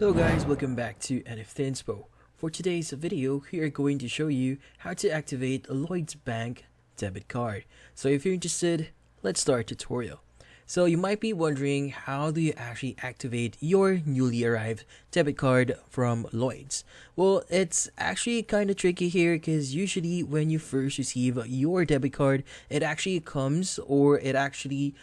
Hello guys, welcome back to NFT Inspo. For today's video, we are going to show you how to activate a Lloyds Bank debit card. So if you're interested, let's start the tutorial. So you might be wondering, how do you actually activate your newly arrived debit card from Lloyds? Well, it's actually kind of tricky here because usually when you first receive your debit card, it actually comes or it actually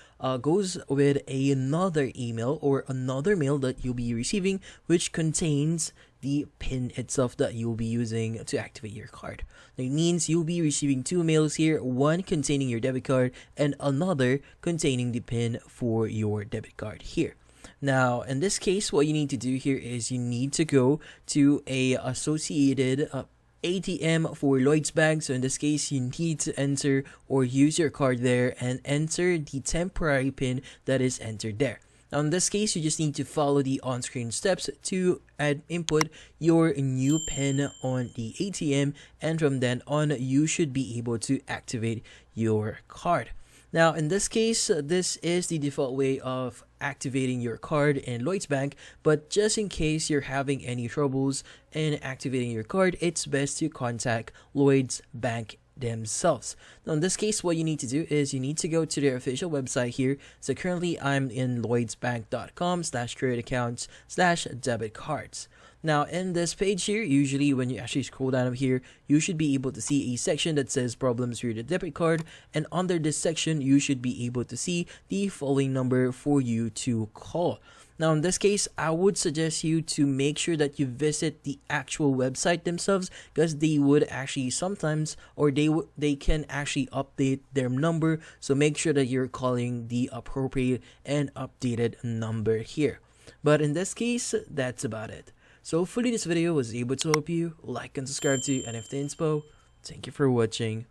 goes with another email or another mail that you'll be receiving, which contains the PIN itself that you'll be using to activate your card. It means you'll be receiving two mails here, one containing your debit card and another containing the PIN for your debit card here. Now, in this case, what you need to do here is you need to go to a associated ATM for Lloyds Bank. So in this case, you need to enter or use your card there and enter the temporary PIN that is entered there. Now in this case, you just need to follow the on-screen steps to input your new PIN on the ATM, and from then on, you should be able to activate your card. Now in this case, this is the default way of activating your card in Lloyds Bank, but just in case you're having any troubles in activating your card, it's best to contact Lloyds Bank themselves. Now in this case, what you need to do is you need to go to their official website here. So currently I'm in lloydsbank.com/create-accounts/debit cards. Now in this page here, usually when you actually scroll down here, you should be able to see a section that says problems with the debit card, and under this section you should be able to see the following number for you to call. Now in this case, I would suggest you to make sure that you visit the actual website themselves, because they would actually sometimes, or they can actually update their number. So make sure that you're calling the appropriate and updated number here. But in this case, that's about it. So hopefully this video was able to help you. Like and subscribe to NFT Inspo. Thank you for watching.